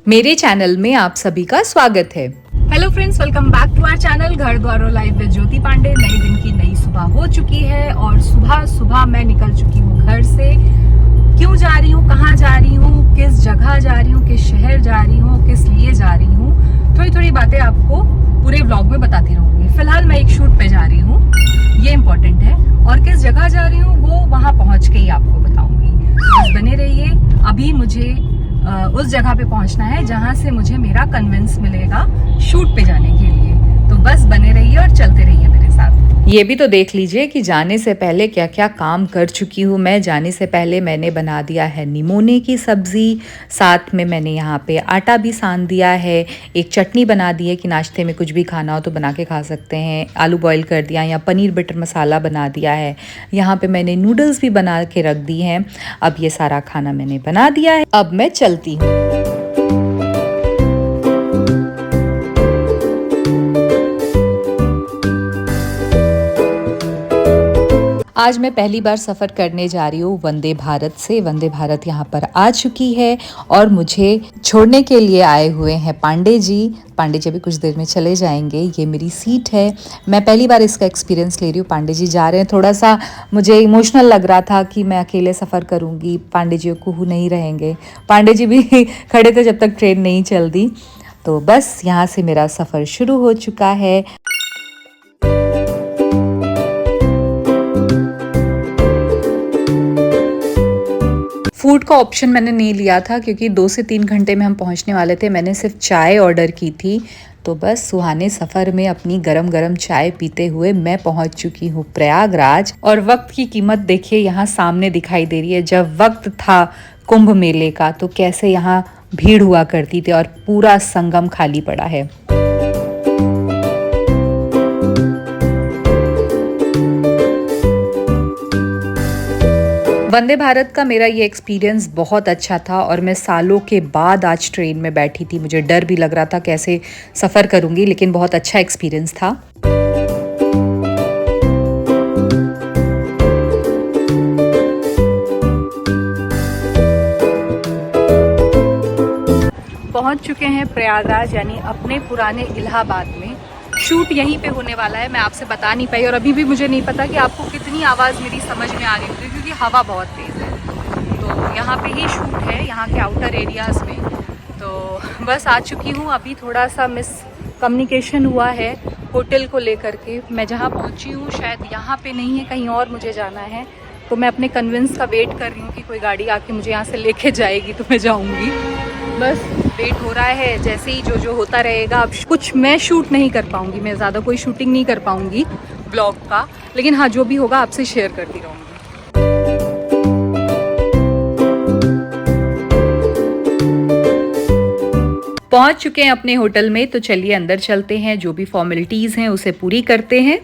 मेरे चैनल में आप सभी का स्वागत है। Hello friends, welcome back to our channel Ghar Gaurav live with Jyoti Pandey. नए दिन की नई सुबह हो चुकी है और सुबह सुबह मैं निकल चुकी हूँ घर से। क्यों जा रही हूँ, कहाँ जा रही हूँ, किस जगह जा रही हूँ, किस शहर जा रही हूँ, किस लिए जा रही हूँ, थोड़ी थोड़ी बातें आपको पूरे व्लॉग में बताती रहूंगी। फिलहाल मैं एक शूट पे जा रही हूँ, ये इम्पोर्टेंट है, और किस जगह जा रही हूँ वो वहाँ पहुँच के ही आपको बताऊंगी। बस बने रहिए। अभी मुझे उस जगह पे पहुंचना है जहां से मुझे मेरा कन्विंस मिलेगा शूट पे जाने के लिए। तो बस बने रहिए और चलते रहिए मेरे साथ। ये भी तो देख लीजिए कि जाने से पहले क्या क्या काम कर चुकी हूँ मैं। जाने से पहले मैंने बना दिया है निमोने की सब्ज़ी, साथ में मैंने यहाँ पे आटा भी सान दिया है। एक चटनी बना दी है कि नाश्ते में कुछ भी खाना हो तो बना के खा सकते हैं। आलू बॉईल कर दिया या पनीर बटर मसाला बना दिया है। यहाँ पे मैंने नूडल्स भी बना के रख दी हैं। अब ये सारा खाना मैंने बना दिया है, अब मैं चलती हूँ। आज मैं पहली बार सफ़र करने जा रही हूँ वंदे भारत से। वंदे भारत यहाँ पर आ चुकी है और मुझे छोड़ने के लिए आए हुए हैं पांडे जी। पांडे जी भी कुछ देर में चले जाएंगे। ये मेरी सीट है, मैं पहली बार इसका एक्सपीरियंस ले रही हूँ। पांडे जी जा रहे हैं। थोड़ा सा मुझे इमोशनल लग रहा था कि मैं अकेले सफ़र करूँगी, पांडे जी को नहीं रहेंगे। पांडे जी भी खड़े थे जब तक ट्रेन नहीं चलती। तो बस यहाँ से मेरा सफ़र शुरू हो चुका है। फूड का ऑप्शन मैंने नहीं लिया था क्योंकि 2 से 3 घंटे में हम पहुंचने वाले थे। मैंने सिर्फ चाय ऑर्डर की थी। तो बस सुहाने सफ़र में अपनी गरम गरम चाय पीते हुए मैं पहुंच चुकी हूँ प्रयागराज। और वक्त की कीमत देखिए यहाँ सामने दिखाई दे रही है। जब वक्त था कुंभ मेले का तो कैसे यहाँ भीड़ हुआ करती थी और पूरा संगम खाली पड़ा है। वंदे भारत का मेरा ये एक्सपीरियंस बहुत अच्छा था और मैं सालों के बाद आज ट्रेन में बैठी थी। मुझे डर भी लग रहा था कैसे सफ़र करूंगी, लेकिन बहुत अच्छा एक्सपीरियंस था। पहुंच चुके हैं प्रयागराज, यानी अपने पुराने इलाहाबाद में। शूट यहीं पे होने वाला है। मैं आपसे बता नहीं पाई और अभी भी मुझे नहीं पता कि आपको कितनी आवाज़ मेरी समझ में आ रही होगी क्योंकि हवा बहुत तेज़ है। तो यहाँ पे ही शूट है, यहाँ के आउटर एरियाज़ में। तो बस आ चुकी हूँ। अभी थोड़ा सा मिस कम्युनिकेशन हुआ है होटल को लेकर के। मैं जहाँ पहुँची हूँ शायद यहाँ पे नहीं है, कहीं और मुझे जाना है। तो मैं अपने कन्विंस का वेट कर रही हूँ कि कोई गाड़ी आके मुझे यहाँ से लेके जाएगी तो मैं जाऊँगी। बस वेट हो रहा है। जैसे ही जो होता रहेगा। अब कुछ मैं शूट नहीं कर पाऊँगी, मैं ज़्यादा कोई शूटिंग नहीं कर पाऊँगी ब्लॉग का, लेकिन हाँ जो भी होगा आपसे शेयर करती रहूँगी। पहुंच चुके हैं अपने होटल में, तो चलिए अंदर चलते हैं। जो भी फॉर्मेलिटीज़ हैं उसे पूरी करते हैं।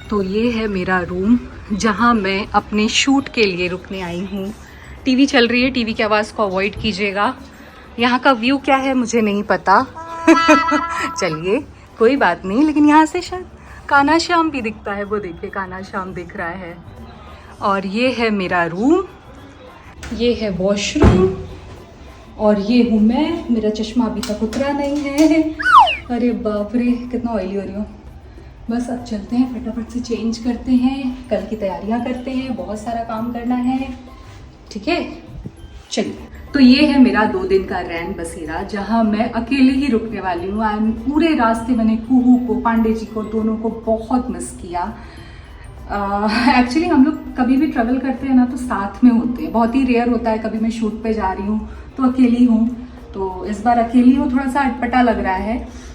तो ये है मेरा रूम जहाँ मैं अपने शूट के लिए रुकने आई हूँ। टीवी चल रही है, टीवी की आवाज़ को अवॉइड कीजिएगा। यहाँ का व्यू क्या है मुझे नहीं पता। चलिए कोई बात नहीं, लेकिन यहाँ से शायद कान्हा श्याम भी दिखता है। वो देखिए कान्हा श्याम दिख रहा है। और ये है मेरा रूम, ये है वॉशरूम, और ये हूँ मैं। मेरा चश्मा अभी तक उतरा नहीं है। अरे बाप रे कितना ऑयली हो रही हूँ। बस अब चलते हैं, फटाफट से चेंज करते हैं, कल की तैयारियां करते हैं, बहुत सारा काम करना है। ठीक है चलिए। तो ये है मेरा 2 दिन का रैन बसेरा जहां मैं अकेले ही रुकने वाली हूँ। एंड पूरे रास्ते मैंने कुहू को, पांडे जी को, दोनों को बहुत मिस किया। एक्चुअली हम लोग कभी भी ट्रैवल करते हैं ना तो साथ में होते हैं, बहुत ही रेयर होता है कभी मैं शूट पे जा रही हूँ तो अकेली हूँ। तो इस बार अकेली हूँ, थोड़ा सा अटपटा लग रहा है।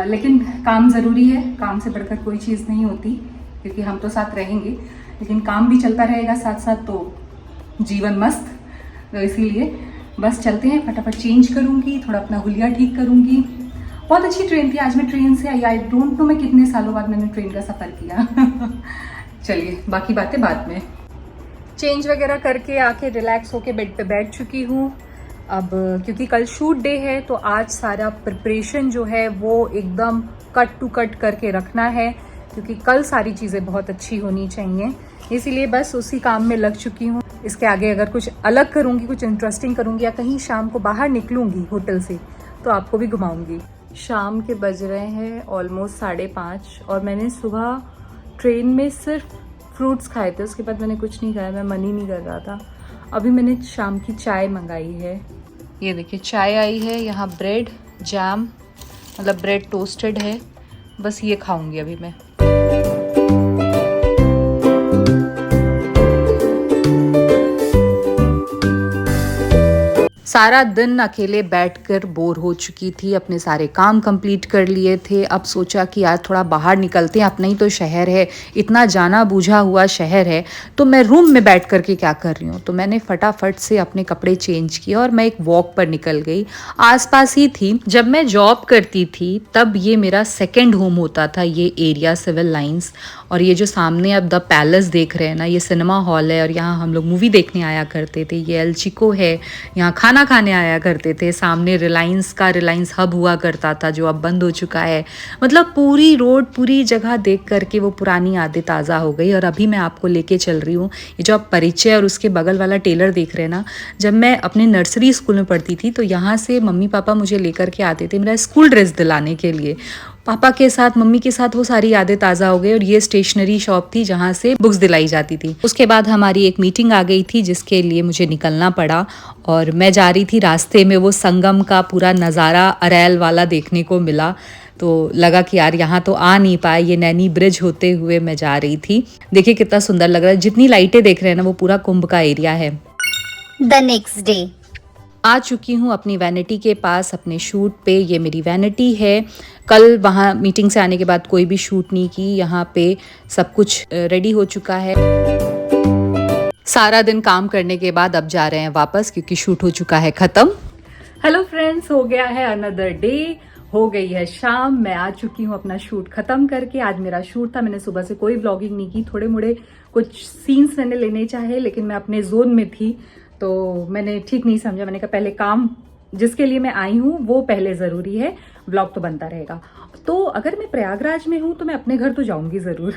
लेकिन काम ज़रूरी है, काम से बढ़कर कोई चीज़ नहीं होती क्योंकि हम तो साथ रहेंगे, लेकिन काम भी चलता रहेगा साथ साथ, तो जीवन मस्त। तो इसीलिए बस चलते हैं, फटाफट चेंज करूँगी, थोड़ा अपना हुलिया ठीक करूँगी। बहुत अच्छी ट्रेन थी आज, मैं ट्रेन से आई डोंट नो मैं कितने सालों बाद मैंने ट्रेन का सफ़र किया। चलिए बाकी बातें बाद में। चेंज वगैरह करके आके रिलैक्स होके बेड पे बैठ चुकी हूँ। अब क्योंकि कल शूट डे है तो आज सारा प्रिपरेशन जो है वो एकदम कट टू कट करके रखना है, क्योंकि कल सारी चीज़ें बहुत अच्छी होनी चाहिए। इसीलिए बस उसी काम में लग चुकी हूँ। इसके आगे अगर कुछ अलग करूँगी, कुछ इंटरेस्टिंग करूँगी या कहीं शाम को बाहर निकलूँगी होटल से तो आपको भी घुमाऊँगी। शाम के बज रहे हैं ऑलमोस्ट 5:30 और मैंने सुबह ट्रेन में सिर्फ फ्रूट्स खाए थे, उसके बाद मैंने कुछ नहीं खाया, मैं मन ही नहीं कर रहा था। अभी मैंने शाम की चाय मंगाई है, ये देखिए चाय आई है, यहाँ ब्रेड जैम मतलब ब्रेड टोस्टेड है, बस ये खाऊंगी अभी मैं। सारा दिन अकेले बैठकर बोर हो चुकी थी, अपने सारे काम कंप्लीट कर लिए थे। अब सोचा कि यार थोड़ा बाहर निकलते हैं, अपना ही तो शहर है, इतना जाना बूझा हुआ शहर है, तो मैं रूम में बैठ कर के क्या कर रही हूँ। तो मैंने फटाफट से अपने कपड़े चेंज किए और मैं एक वॉक पर निकल गई। आसपास ही थी, जब मैं जॉब करती थी तब ये मेरा सेकेंड होम होता था, ये एरिया सिविल लाइंस। और ये जो सामने अब द पैलेस देख रहे हैं ना, ये सिनेमा हॉल है और यहाँ हम लोग मूवी देखने आया करते थे। ये एल चिको है, यहाँ खाना खाने आया करते थे। सामने रिलायंस हब हुआ करता था जो अब बंद हो चुका है। मतलब पूरी रोड, पूरी जगह देख करके वो पुरानी यादें ताज़ा हो गई। और अभी मैं आपको लेके चल रही हूँ, ये जो आप परिचय और उसके बगल वाला टेलर देख रहे हैं ना, जब मैं अपने नर्सरी स्कूल में पढ़ती थी तो यहाँ से मम्मी पापा मुझे लेकर के आते थे मेरा स्कूल ड्रेस दिलाने के लिए। पापा के साथ, मम्मी के साथ वो सारी यादें ताज़ा हो गई। और ये स्टेशनरी शॉप थी जहाँ से बुक्स दिलाई जाती थी। उसके बाद हमारी एक मीटिंग आ गई थी जिसके लिए मुझे निकलना पड़ा और मैं जा रही थी। रास्ते में वो संगम का पूरा नज़ारा अरैल वाला देखने को मिला, तो लगा कि यार यहाँ तो आ नहीं पाए। ये नैनी ब्रिज होते हुए मैं जा रही थी। देखिए कितना सुंदर लग रहा है, जितनी लाइटें देख रहे हैं ना वो पूरा कुंभ का एरिया है। द नेक्स्ट डे आ चुकी हूँ अपनी वैनिटी के पास, अपने शूट पे। ये मेरी वैनिटी है। कल वहाँ मीटिंग से आने के बाद कोई भी शूट नहीं की, यहाँ पे सब कुछ रेडी हो चुका है। सारा दिन काम करने के बाद अब जा रहे हैं वापस, क्योंकि शूट हो चुका है ख़त्म। हेलो फ्रेंड्स, हो गया है अनदर डे, हो गई है शाम। मैं आ चुकी हूँ अपना शूट ख़त्म करके। आज मेरा शूट था, मैंने सुबह से कोई ब्लॉगिंग नहीं की। थोड़े मोड़े कुछ सीन्स मैंने लेने चाहे, लेकिन मैं अपने जोन में थी तो मैंने ठीक नहीं समझा। मैंने कहा पहले काम जिसके लिए मैं आई हूँ वो पहले ज़रूरी है, ब्लॉग तो बनता रहेगा। तो अगर मैं प्रयागराज में हूँ तो मैं अपने घर तो जाऊँगी ज़रूर।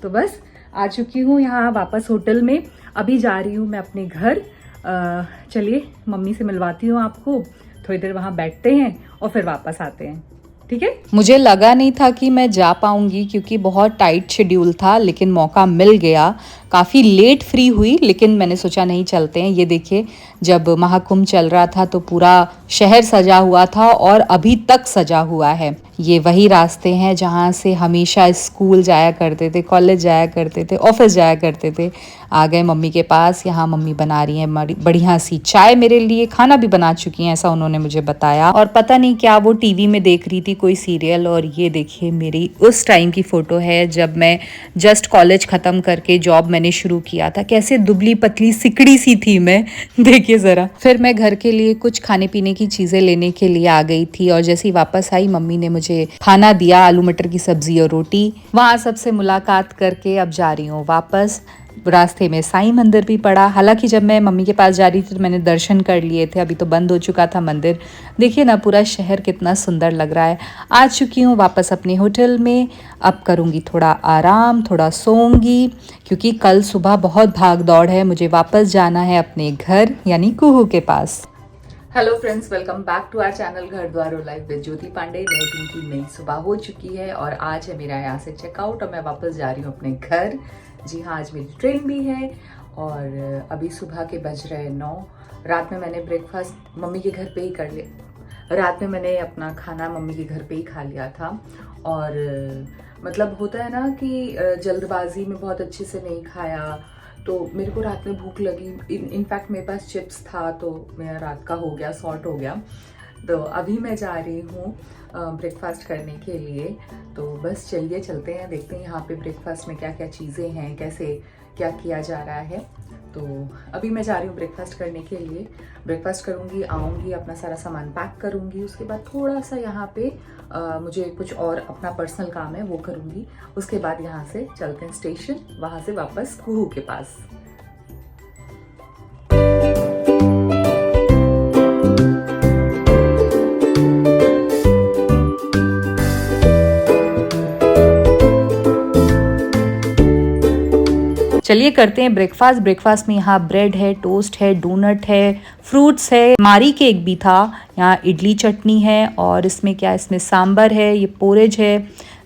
तो बस आ चुकी हूँ यहाँ वापस होटल में। अभी जा रही हूँ मैं अपने घर। चलिए मम्मी से मिलवाती हूँ आपको, थोड़ी देर वहाँ बैठते हैं और फिर वापस आते हैं, ठीक है। मुझे लगा नहीं था कि मैं जा पाऊंगी क्योंकि बहुत टाइट शेड्यूल था, लेकिन मौका मिल गया। काफ़ी लेट फ्री हुई, लेकिन मैंने सोचा नहीं चलते हैं। ये देखिए, जब महाकुंभ चल रहा था तो पूरा शहर सजा हुआ था और अभी तक सजा हुआ है। ये वही रास्ते हैं जहाँ से हमेशा स्कूल जाया करते थे, कॉलेज जाया करते थे, ऑफिस जाया करते थे। आ गए मम्मी के पास। यहाँ मम्मी बना रही हैं बढ़िया सी चाय मेरे लिए, खाना भी बना चुकी हैं ऐसा उन्होंने मुझे बताया। और पता नहीं क्या वो टीवी में देख रही थी कोई सीरियल। और ये देखिए मेरी उस टाइम की फ़ोटो है जब मैं जस्ट कॉलेज ख़त्म करके जॉब मैंने शुरू किया था। कैसे दुबली पतली सिकड़ी सी थी मैं, देखिए ज़रा। फिर मैं घर के लिए कुछ खाने पीने की चीज़ें लेने के लिए आ गई थी और जैसे ही वापस आई मम्मी ने मुझे खाना दिया, आलू मटर की सब्जी और रोटी। वहाँ सबसे मुलाकात करके अब जा रही हूँ वापस। रास्ते में साईं मंदिर भी पड़ा। हालांकि जब मैं मम्मी के पास जा रही थी तो मैंने दर्शन कर लिए थे, अभी तो बंद हो चुका था मंदिर। देखिए ना पूरा शहर कितना सुंदर लग रहा है। आ चुकी हूँ वापस अपने होटल में। अब करूँगी थोड़ा आराम, थोड़ा सोऊंगी, क्योंकि कल सुबह बहुत भाग दौड़ है। मुझे वापस जाना है अपने घर यानी कुहू के पास। Hello friends, welcome back to our channel Ghar Dwar और लाइफ विद ज्योति पांडे। नए दिन की नई सुबह हो चुकी है और आज है मेरा यहाँ से चेकआउट और मैं वापस जा रही हूँ अपने घर। जी हाँ, आज मेरी ट्रेन भी है और अभी सुबह के बज रहे 9। रात में मैंने ब्रेकफास्ट मम्मी के घर पे ही कर लिया। रात में मैंने अपना खाना मम्मी के घर पे ही खा लिया था। और मतलब होता है ना कि जल्दबाजी में बहुत अच्छे से नहीं खाया, तो मेरे को रात में भूख लगी। इनफैक्ट मेरे पास चिप्स था तो मेरा रात का हो गया, सॉर्ट हो गया। तो अभी मैं जा रही हूँ ब्रेकफास्ट करने के लिए। तो बस चलिए चलते हैं, देखते हैं यहाँ पे ब्रेकफास्ट में क्या क्या चीज़ें हैं, कैसे क्या किया जा रहा है। तो अभी मैं जा रही हूँ ब्रेकफास्ट करने के लिए। ब्रेकफास्ट करूँगी, आऊँगी, अपना सारा सामान पैक करूँगी। उसके बाद थोड़ा सा यहाँ पे मुझे कुछ और अपना पर्सनल काम है वो करूँगी। उसके बाद यहाँ से चलते हैं स्टेशन, वहाँ से वापस कुहू के पास। चलिए करते हैं ब्रेकफास्ट। ब्रेकफास्ट में यहाँ ब्रेड है, टोस्ट है, डोनट है, फ्रूट्स है, मारी केक भी था, यहाँ इडली चटनी है और इसमें क्या, इसमें सांबर है, ये पोरेज है,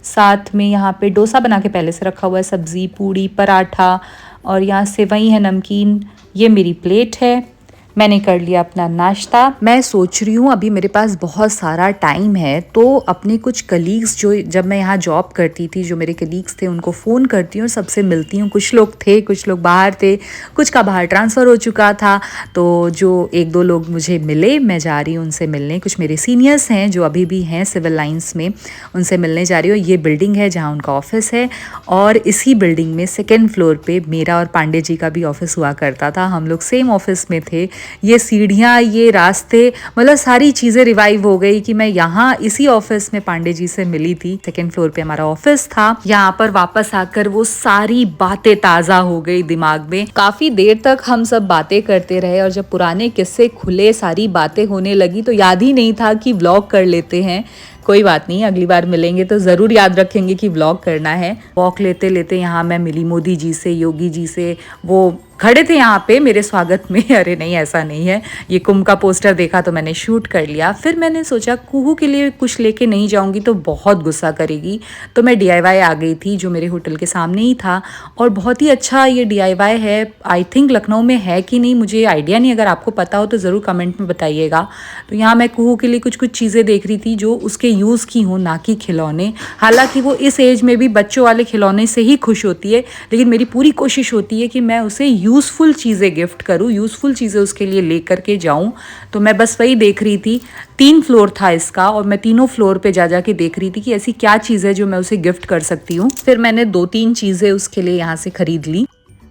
साथ में यहाँ पे डोसा बना के पहले से रखा हुआ है, सब्ज़ी, पूड़ी, पराठा और यहाँ सेवई है, नमकीन। ये मेरी प्लेट है। मैंने कर लिया अपना नाश्ता। मैं सोच रही हूँ अभी मेरे पास बहुत सारा टाइम है तो अपने कुछ कलीग्स जो जब मैं यहाँ जॉब करती थी, जो मेरे कलीग्स थे, उनको फ़ोन करती हूँ, सबसे मिलती हूँ। कुछ लोग थे, कुछ लोग बाहर थे, कुछ का बाहर ट्रांसफ़र हो चुका था, तो जो एक दो लोग मुझे मिले, मैं जा रही हूँ उनसे मिलने। कुछ मेरे सीनियर्स हैं जो अभी भी हैं सिविल लाइंस में, उनसे मिलने जा रही हूँ। ये बिल्डिंग है जहाँ उनका ऑफिस है और इसी बिल्डिंग में सेकेंड फ्लोर पे मेरा और पांडे जी का भी ऑफिस हुआ करता था। हम लोग सेम ऑफिस में थे। ये सीढ़ियाँ, ये रास्ते, मतलब सारी चीज़ें रिवाइव हो गई कि मैं यहाँ इसी ऑफिस में पांडे जी से मिली थी। सेकेंड फ्लोर पे हमारा ऑफिस था। यहाँ पर वापस आकर वो सारी बातें ताज़ा हो गई दिमाग में। काफ़ी देर तक हम सब बातें करते रहे और जब पुराने किस्से खुले, सारी बातें होने लगी तो याद ही नहीं था कि व्लॉग कर लेते हैं। कोई बात नहीं, अगली बार मिलेंगे तो ज़रूर याद रखेंगे कि व्लॉग करना है। वॉक लेते लेते यहाँ मैं मिली मोदी जी से, योगी जी से। वो खड़े थे यहाँ पे मेरे स्वागत में। अरे नहीं, ऐसा नहीं है, ये कुंभ का पोस्टर देखा तो मैंने शूट कर लिया। फिर मैंने सोचा कुहू के लिए कुछ लेके नहीं जाऊँगी तो बहुत गुस्सा करेगी, तो मैं DIY आ गई थी जो मेरे होटल के सामने ही था और बहुत ही अच्छा ये DIY है। आई थिंक लखनऊ में है कि नहीं, मुझे आइडिया नहीं, अगर आपको पता हो तो ज़रूर कमेंट में बताइएगा। तो यहाँ मैं कुहू के लिए कुछ कुछ चीज़ें देख रही थी जो उसके यूज़ की हूँ, ना कि खिलौने। हालांकि वो इस एज में भी बच्चों वाले खिलौने से ही खुश होती है, लेकिन मेरी पूरी कोशिश होती है कि मैं उसे यूज़फुल चीज़ें गिफ्ट करूँ, यूज़फुल चीज़ें उसके लिए ले करके जाऊँ। तो मैं बस वही देख रही थी। 3 फ्लोर था इसका और मैं तीनों फ्लोर पे जा जा के देख रही थी कि ऐसी क्या चीज़ है जो मैं उसे गिफ्ट कर सकती हूँ। फिर मैंने 2-3 चीज़ें उसके लिए यहाँ से खरीद ली।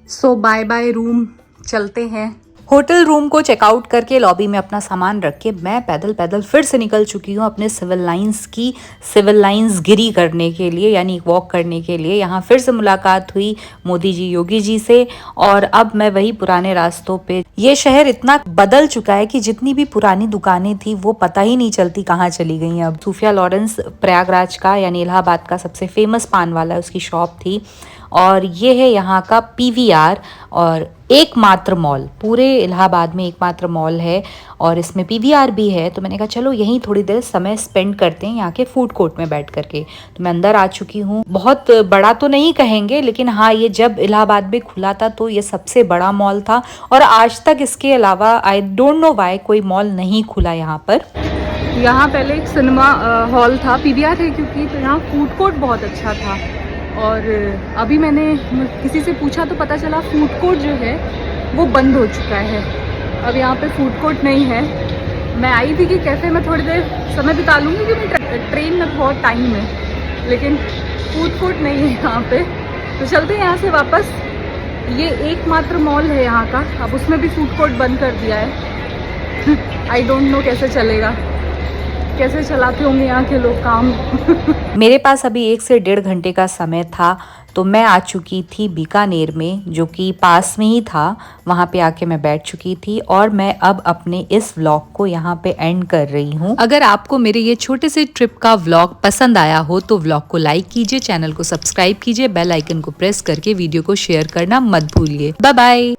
सो बाय बाय रूम, चलते हैं। होटल रूम को चेकआउट करके लॉबी में अपना सामान रख के मैं पैदल पैदल फिर से निकल चुकी हूँ अपने सिविल लाइंस गिरी करने के लिए, यानी वॉक करने के लिए। यहाँ फिर से मुलाकात हुई मोदी जी, योगी जी से और अब मैं वही पुराने रास्तों पे। ये शहर इतना बदल चुका है कि जितनी भी पुरानी दुकानें थी वो पता ही नहीं चलती कहाँ चली गई हैं। अब सूफिया लॉरेंस प्रयागराज का, यानी इलाहाबाद का सबसे फेमस पान वाला है, उसकी शॉप थी। और ये है यहाँ का PVR और एकमात्र मॉल, पूरे इलाहाबाद में एकमात्र मॉल है और इसमें PVR भी है। तो मैंने कहा चलो यहीं थोड़ी देर समय स्पेंड करते हैं यहाँ के फूड कोर्ट में बैठ करके। तो मैं अंदर आ चुकी हूँ। बहुत बड़ा तो नहीं कहेंगे, लेकिन हाँ, ये जब इलाहाबाद में खुला था तो ये सबसे बड़ा मॉल था और आज तक इसके अलावा आई डोंट नो वाई कोई मॉल नहीं खुला यहाँ पर। यहाँ पहले एक सिनेमा हॉल था, PVR है क्योंकि, तो यहाँ फूड कोर्ट बहुत अच्छा था। और अभी मैंने किसी से पूछा तो पता चला फूड कोर्ट जो है वो बंद हो चुका है। अब यहाँ पे फूड कोर्ट नहीं है। मैं आई थी कि कैफ़े में थोड़ी देर समय बिता लूँगी क्योंकि ट्रेन में बहुत टाइम है, लेकिन फूड कोर्ट नहीं है यहाँ पे। तो चलते हैं यहाँ से वापस। ये एकमात्र मॉल है यहाँ का, अब उसमें भी फूड कोर्ट बंद कर दिया है। आई डोंट नो कैसे चलेगा, कैसे चलाते होंगे यहाँ के लोग काम। मेरे पास अभी 1 से 1.5 घंटे का समय था तो मैं आ चुकी थी बीकानेर में, जो कि पास में ही था। वहाँ पे आके मैं बैठ चुकी थी और मैं अब अपने इस व्लॉग को यहाँ पे एंड कर रही हूँ। अगर आपको मेरे ये छोटे से ट्रिप का व्लॉग पसंद आया हो तो व्लॉग को लाइक कीजिए, चैनल को सब्सक्राइब कीजिए, बेल आइकन को प्रेस करके वीडियो को शेयर करना मत भूलिए। Bye bye.